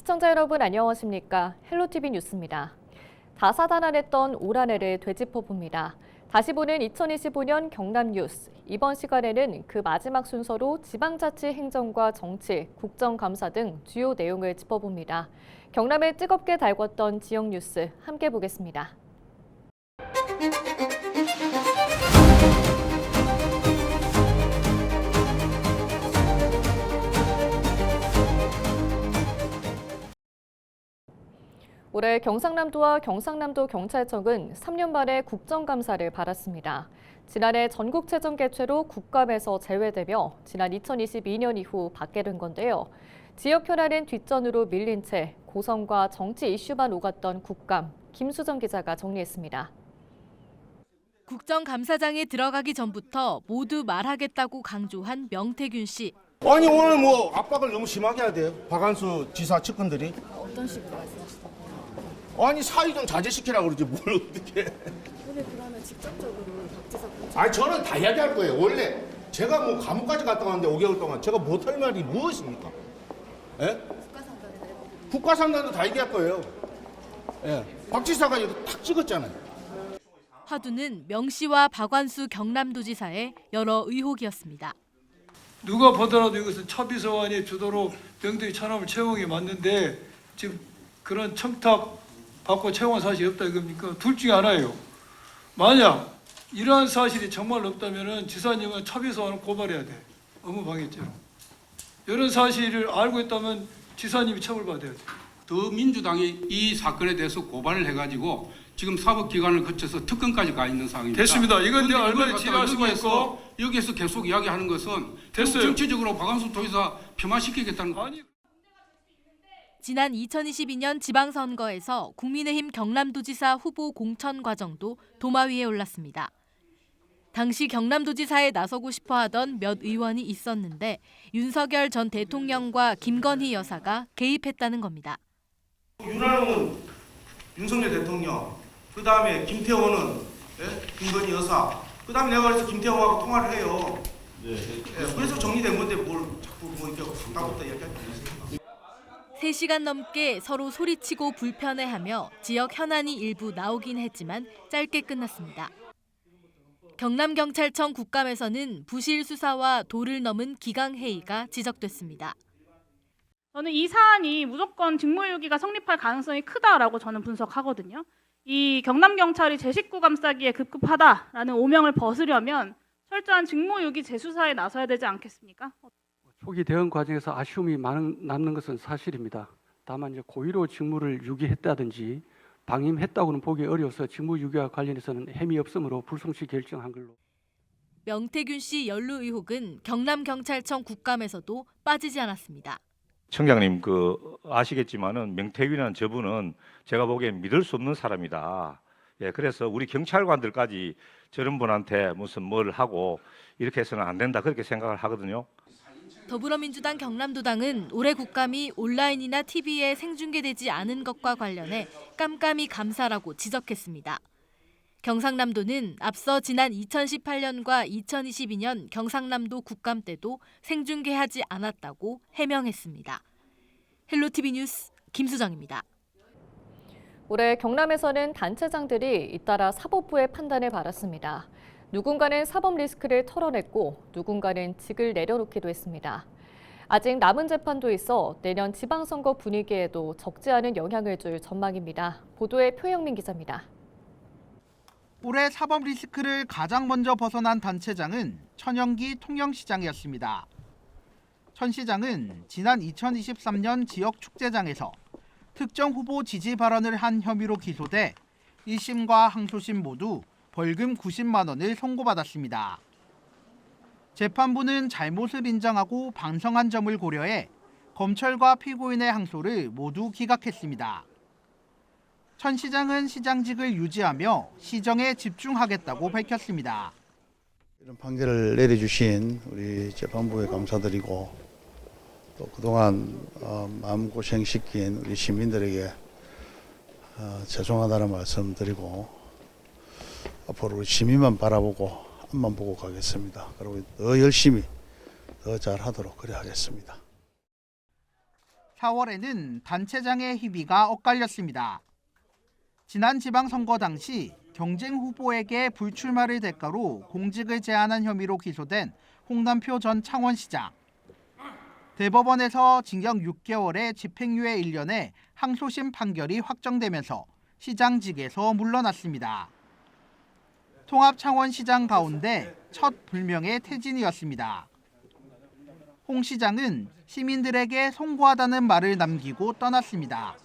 시청자 여러분 안녕하십니까? 헬로티비 뉴스입니다. 다사다난했던 올 한 해를 되짚어봅니다. 다시 보는 2025년 경남 뉴스. 이번 시간에는 그 마지막 순서로 지방자치 행정과 정치, 국정감사 등 주요 내용을 짚어봅니다. 경남을 뜨겁게 달궜던 지역 뉴스 함께 보겠습니다. 올해 경상남도와 경상남도 경찰청은 3년 만에 국정감사를 받았습니다. 지난해 전국체전 개최로 국감에서 제외되며 지난 2022년 이후 받게 된 건데요. 지역 현안은 뒷전으로 밀린 채 고성과 정치 이슈만 오갔던 국감, 김수정 기자가 정리했습니다. 국정감사장에 들어가기 전부터 모두 말하겠다고 강조한 명태균 씨. 아니 오늘 뭐 압박을 너무 심하게 해야 돼요. 박한수 지사 측근들이. 어떤 식으로 말씀하시나요? 아니 사의 좀 자제시키라고 그러지 뭘 어떻게. 오늘 그러면 직접적으로 박지사 아니 저는 다 이야기할 거예요. 원래 제가 뭐 감옥까지 갔다 왔는데 5개월 동안 제가 못할 말이 무엇입니까? 예? 국가상단도 다 얘기할 거예요. 예. 박 지사가 여기 탁 찍었잖아요. 화두는 명 씨와 박완수 경남도지사의 여러 의혹이었습니다. 누가 보더라도 이것은 차비서관이 주도로 명태균 차남을 채용이 맞는데 지금 그런 청탁 받고 채용한 사실이 없다 이겁니까? 둘 중에 하나예요. 만약 이러한 사실이 정말 없다면 지사님은 차비서관을 고발해야 돼. 업무방해죄로. 이런 사실을 알고 있다면 지사님이 처벌받아야 돼. 더민주당이 이 사건에 대해서 고발을 해가지고 지금 사법기관을 거쳐서 특검까지 가 있는 상황입니다. 됐습니다. 이건 그런데 얼마나 이걸 지나갈 수가 있고. 여기에서 계속 이야기하는 것은 됐어요. 정치적으로 박한수 도지사 폄하시키겠다는 거. 아니. 지난 2022년 지방선거에서 국민의힘 경남도지사 후보 공천 과정도 도마 위에 올랐습니다. 당시 경남도지사에 나서고 싶어하던 몇 의원이 있었는데 윤석열 전 대통령과 김건희 여사가 개입했다는 겁니다. 윤한홍은 윤석열 대통령, 그 다음에 김태호는 김건희 여사, 그 다음에 내가 그래서 김태호하고 통화를 해요. 그래서 정리된 건데 뭘 자꾸 뭐 이렇게 왔다 이야기할 거 있습니까? 3시간 넘게 서로 소리치고 불편해하며 지역 현안이 일부 나오긴 했지만 짧게 끝났습니다. 경남경찰청 국감에서는 부실 수사와 도를 넘은 기강회의가 지적됐습니다. 저는 이 사안이 무조건 직무유기가 성립할 가능성이 크다라고 저는 분석하거든요. 이 경남경찰이 제19 감싸기에 급급하다라는 오명을 벗으려면 철저한 직무유기 재수사에 나서야 되지 않겠습니까? 초기 대응 과정에서 아쉬움이 남는 것은 사실입니다. 다만 이제 고의로 직무를 유기했다든지 방임했다고는 보기 어려워서 직무 유기와 관련해서는 혐의 없음으로 불송치 결정한 걸로. 명태균 씨 연루 의혹은 경남경찰청 국감에서도 빠지지 않았습니다. 청장님 아시겠지만은 명태균이라는 저분은 제가 보기엔 믿을 수 없는 사람이다. 예, 그래서 우리 경찰관들까지 저런 분한테 무슨 뭘 하고 이렇게 해서는 안 된다 그렇게 생각을 하거든요. 더불어민주당 경남도당은 올해 국감이 온라인이나 TV에 생중계되지 않은 것과 관련해 깜깜이 감사라고 지적했습니다. 경상남도는 앞서 지난 2018년과 2022년 경상남도 국감 때도 생중계하지 않았다고 해명했습니다. 헬로티비 뉴스 김수정입니다. 올해 경남에서는 단체장들이 잇따라 사법부의 판단을 받았습니다. 누군가는 사법 리스크를 털어냈고 누군가는 직을 내려놓기도 했습니다. 아직 남은 재판도 있어 내년 지방선거 분위기에도 적지 않은 영향을 줄 전망입니다. 보도에 표영민 기자입니다. 올해 사법 리스크를 가장 먼저 벗어난 단체장은 천영기 통영시장이었습니다. 천 시장은 지난 2023년 지역축제장에서 특정 후보 지지 발언을 한 혐의로 기소돼 1심과 항소심 모두 벌금 90만 원을 선고받았습니다. 재판부는 잘못을 인정하고 반성한 점을 고려해 검찰과 피고인의 항소를 모두 기각했습니다. 천 시장은 시장직을 유지하며 시정에 집중하겠다고 밝혔습니다. 이런 판결을 내려주신 우리 재판부에 감사드리고 또 그동안 마음고생시킨 우리 시민들에게 죄송하다는 말씀드리고 앞으로 우리 시민만 바라보고 앞만 보고 가겠습니다. 그리고 더 열심히 더 잘하도록 그래 하겠습니다. 4월에는 단체장의 희비가 엇갈렸습니다. 지난 지방선거 당시 경쟁 후보에게 불출마를 대가로 공직을 제한한 혐의로 기소된 홍남표 전 창원시장. 대법원에서 징역 6개월에 집행유예 1년의 항소심 판결이 확정되면서 시장직에서 물러났습니다. 통합 창원시장 가운데 첫 불명예 퇴진이었습니다. 홍 시장은 시민들에게 송구하다는 말을 남기고 떠났습니다.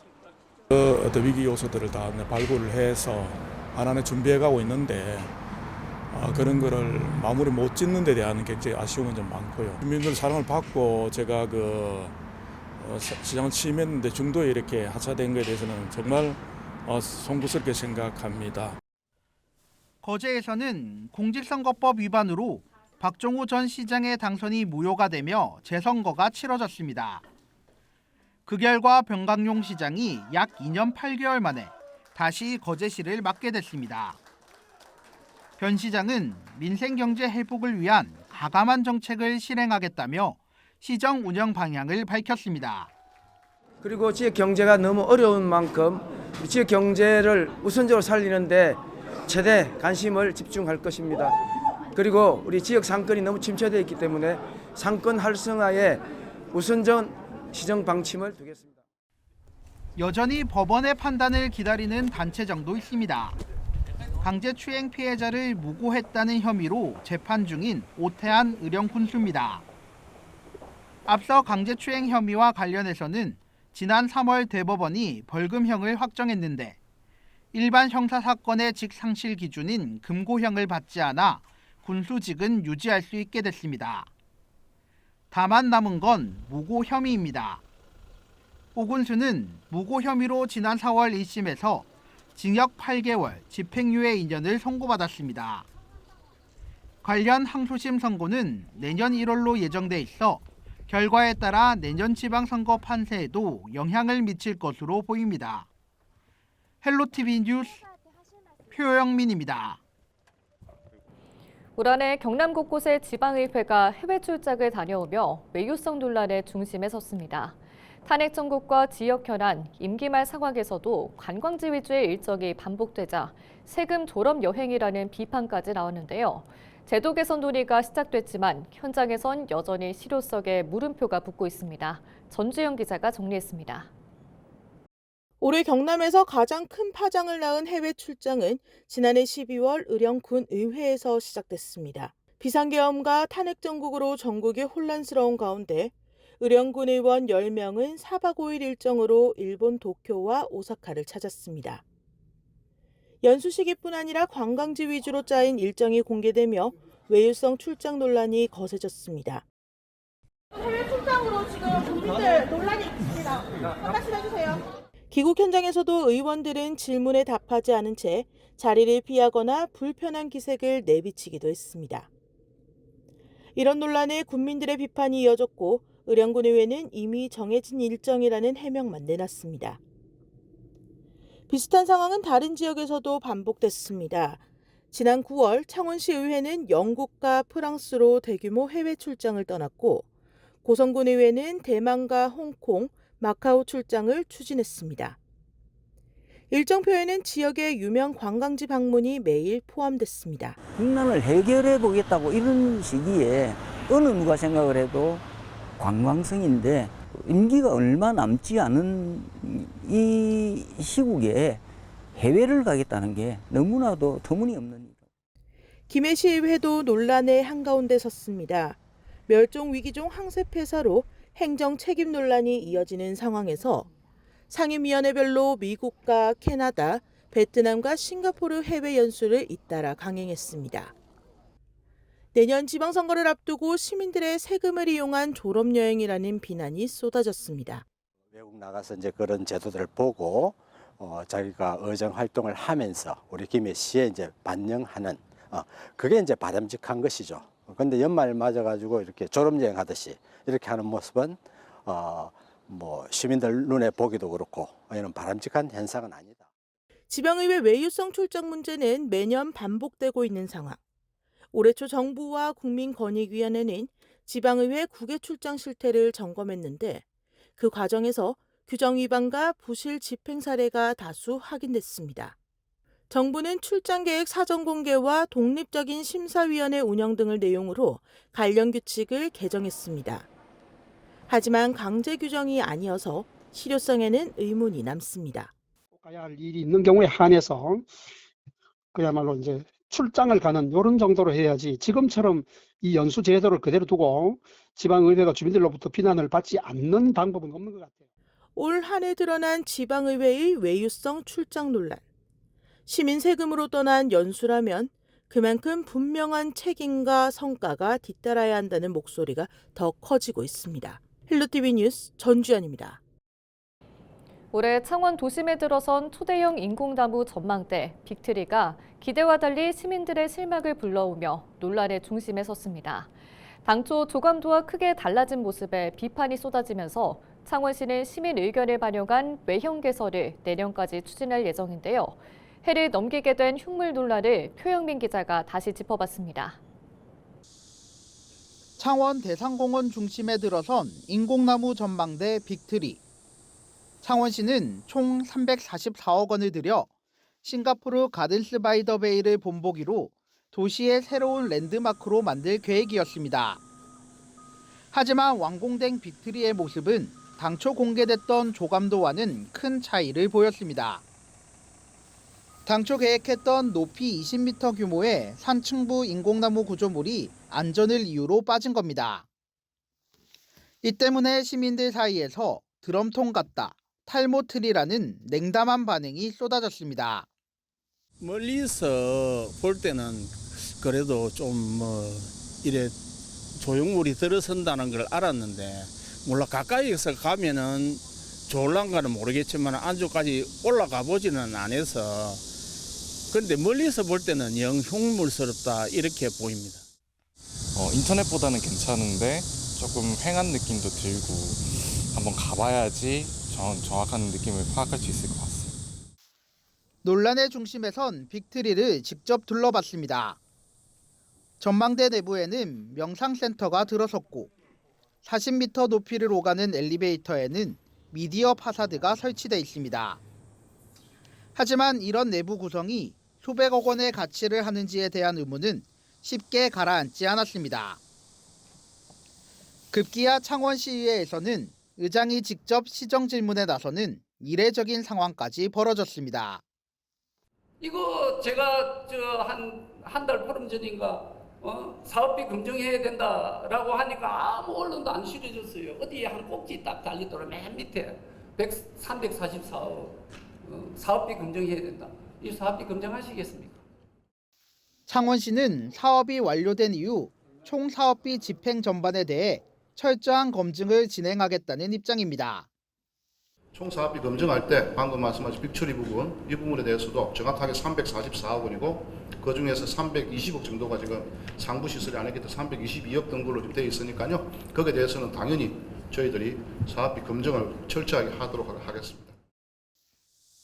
어떤 위기 요소들을 다 발굴을 해서 하나는 준비해가고 있는데 그런 거를 마무리 못 짓는 데 대한 굉장히 아쉬움은 좀 많고요. 국민들 사랑을 받고 제가 시장을 취임했는데 중도에 이렇게 하차된 것에 대해서는 정말 송구스럽게 생각합니다. 거제에서는 공직선거법 위반으로 박종우 전 시장의 당선이 무효가 되며 재선거가 치러졌습니다. 그 결과 병강용 시장이 약 2년 8개월 만에 다시 거제시를 맡게 됐습니다. 변 시장은 민생 경제 회복을 위한 가감한 정책을 실행하겠다며 시정 운영 방향을 밝혔습니다. 그리고 지역 경제가 너무 어려운 만큼 지역 경제를 우선적으로 살리는데 최대 관심을 집중할 것입니다. 그리고 우리 지역 상권이 너무 침체되어 있기 때문에 상권 활성화에 우선적 시정 방침을 두겠습니다. 여전히 법원의 판단을 기다리는 단체장도 있습니다. 강제추행 피해자를 무고했다는 혐의로 재판 중인 오태한 의령군수입니다. 앞서 강제추행 혐의와 관련해서는 지난 3월 대법원이 벌금형을 확정했는데 일반 형사사건의 직상실 기준인 금고형을 받지 않아 군수직은 유지할 수 있게 됐습니다. 다만 남은 건 무고 혐의입니다. 오 군수는 무고 혐의로 지난 4월 1심에서 징역 8개월, 집행유예 2년을 선고받았습니다. 관련 항소심 선고는 내년 1월로 예정돼 있어 결과에 따라 내년 지방선거 판세에도 영향을 미칠 것으로 보입니다. 헬로티비 뉴스 표영민입니다. 올 한해 경남 곳곳의 지방의회가 해외 출장을 다녀오며 외유성 논란의 중심에 섰습니다. 탄핵 정국과 지역 현안, 임기 말 상황에서도 관광지 위주의 일정이 반복되자 세금 졸업 여행이라는 비판까지 나왔는데요. 제도 개선 논의가 시작됐지만 현장에선 여전히 실효성에 물음표가 붙고 있습니다. 전주영 기자가 정리했습니다. 올해 경남에서 가장 큰 파장을 낳은 해외 출장은 지난해 12월 의령군 의회에서 시작됐습니다. 비상계엄과 탄핵 정국으로 전국이 혼란스러운 가운데 의령군 의원 10명은 4박 5일 일정으로 일본 도쿄와 오사카를 찾았습니다. 연수 시기뿐 아니라 관광지 위주로 짜인 일정이 공개되며 외유성 출장 논란이 거세졌습니다. 해외 출장으로 지금 국민들 논란이 있습니다. 한 말씀 해주세요. 귀국 현장에서도 의원들은 질문에 답하지 않은 채 자리를 피하거나 불편한 기색을 내비치기도 했습니다. 이런 논란에 국민들의 비판이 이어졌고 의령군 의회는 이미 정해진 일정이라는 해명만 내놨습니다. 비슷한 상황은 다른 지역에서도 반복됐습니다. 지난 9월 창원시 의회는 영국과 프랑스로 대규모 해외 출장을 떠났고 고성군 의회는 대만과 홍콩, 마카오 출장을 추진했습니다. 일정표에는 지역의 유명 관광지 방문이 매일 포함됐습니다. 국난을 해결해 보겠다고 이런 시기에 어느 누가 생각을 해도 관광성인데 임기가 얼마 남지 않은 이 시국에 해외를 가겠다는 게 너무나도 터무니없는 일. 김해시의회도 논란의 한가운데 섰습니다. 멸종 위기종 항세폐사로 행정 책임 논란이 이어지는 상황에서 상임위원회별로 미국과 캐나다, 베트남과 싱가포르 해외 연수를 잇따라 강행했습니다. 내년 지방선거를 앞두고 시민들의 세금을 이용한 졸업여행이라는 비난이 쏟아졌습니다. 외국 나가서 이제 그런 제도들을 보고 자기가 의정 활동을 하면서 우리 김해시에 이제 반영하는 그게 이제 바람직한 것이죠. 그런데 연말 맞아가지고 이렇게 졸업여행 하듯이 이렇게 하는 모습은 뭐 시민들 눈에 보기도 그렇고 이런 바람직한 현상은 아니다. 지방의회 외유성 출장 문제는 매년 반복되고 있는 상황. 올해 초 정부와 국민권익위원회는 지방의회 국외 출장 실태를 점검했는데 그 과정에서 규정 위반과 부실 집행 사례가 다수 확인됐습니다. 정부는 출장 계획 사전 공개와 독립적인 심사위원회 운영 등을 내용으로 관련 규칙을 개정했습니다. 하지만 강제 규정이 아니어서 실효성에는 의문이 남습니다. 가야 할 일이 있는 경우에 한해서 그야말로 이제 출장을 가는 이런 정도로 해야지 지금처럼 이 연수 제도를 그대로 두고 지방의회가 주민들로부터 비난을 받지 않는 방법은 없는 것 같아요. 올 한 해 드러난 지방의회의 외유성 출장 논란. 시민 세금으로 떠난 연수라면 그만큼 분명한 책임과 성과가 뒤따라야 한다는 목소리가 더 커지고 있습니다. 헬로티비 뉴스 전주연입니다. 올해 창원 도심에 들어선 초대형 인공나무 전망대 빅트리가 기대와 달리 시민들의 실망을 불러오며 논란의 중심에 섰습니다. 당초 조감도와 크게 달라진 모습에 비판이 쏟아지면서 창원시는 시민 의견을 반영한 외형 개설을 내년까지 추진할 예정인데요. 해를 넘기게 된 흉물 논란을 표영민 기자가 다시 짚어봤습니다. 창원 대상공원 중심에 들어선 인공나무 전망대 빅트리. 창원시는 총 344억 원을 들여 싱가포르 가든스 바이 더 베이를 본보기로 도시의 새로운 랜드마크로 만들 계획이었습니다. 하지만 완공된 빅트리의 모습은 당초 공개됐던 조감도와는 큰 차이를 보였습니다. 당초 계획했던 높이 20m 규모의 산층부 인공나무 구조물이 안전을 이유로 빠진 겁니다. 이 때문에 시민들 사이에서 드럼통 같다, 탈모트리라는 냉담한 반응이 쏟아졌습니다. 멀리서 볼 때는 그래도 좀 이래 조형물이 들어선다는 걸 알았는데 몰라 가까이서 가면은 좋을란가는 모르겠지만 안쪽까지 올라가 보지는 않아서 그런데 멀리서 볼 때는 영 흉물스럽다 이렇게 보입니다. 인터넷보다는 괜찮은데 조금 휑한 느낌도 들고 한번 가봐야지 정확한 느낌을 파악할 수 있을 것 같습니다. 논란의 중심에선 빅트리를 직접 둘러봤습니다. 전망대 내부에는 명상센터가 들어섰고 40m 높이를 오가는 엘리베이터에는 미디어 파사드가 설치돼 있습니다. 하지만 이런 내부 구성이 수백억 원의 가치를 하는지에 대한 의문은 쉽게 가라앉지 않았습니다. 급기야 창원시의회에서는 의장이 직접 시정 질문에 나서는 이례적인 상황까지 벌어졌습니다. 이거 제가 한 달 보름 전인가 사업비 검증해야 된다라고 하니까 아무 언론도 안 실어줬어요. 어디에 한 꼭지 딱 달리더라 맨 밑에 344억 사업비 검증해야 된다. 이 사업비 검증하시겠습니까? 창원시는 사업이 완료된 이후 총 사업비 집행 전반에 대해 철저한 검증을 진행하겠다는 입장입니다. 총 사업비 검증할 때 방금 말씀하신 빅처리 부분 이 부분에 대해서도 정확하게 344억 원이고 그 중에서 320억 정도가 지금 상부 시설이 안 했기 때문에 322억 정도로 지금 되어 있으니까요. 거기에 대해서는 당연히 저희들이 사업비 검증을 철저하게 하도록 하겠습니다.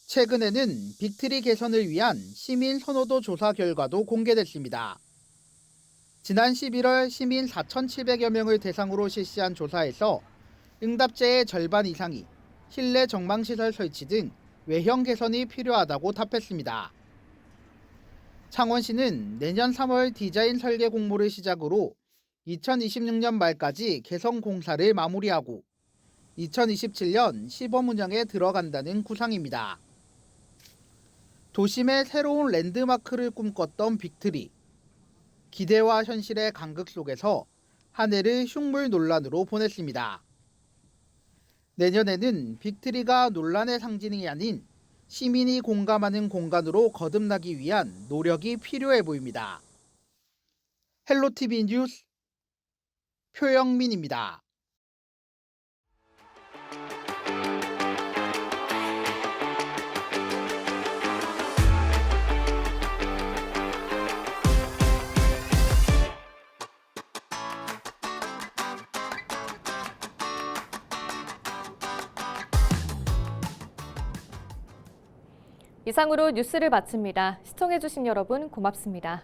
최근에는 빅트리 개선을 위한 시민 선호도 조사 결과도 공개됐습니다. 지난 11월 시민 4,700여 명을 대상으로 실시한 조사에서 응답자의 절반 이상이 실내 정망시설 설치 등 외형 개선이 필요하다고 답했습니다. 창원시는 내년 3월 디자인 설계 공모를 시작으로 2026년 말까지 개선 공사를 마무리하고 2027년 시범 운영에 들어간다는 구상입니다. 도심의 새로운 랜드마크를 꿈꿨던 빅트리. 기대와 현실의 간극 속에서 한 해를 흉물 논란으로 보냈습니다. 내년에는 빅트리가 논란의 상징이 아닌 시민이 공감하는 공간으로 거듭나기 위한 노력이 필요해 보입니다. 헬로티비 뉴스 표영민입니다. 이상으로 뉴스를 마칩니다. 시청해주신 여러분 고맙습니다.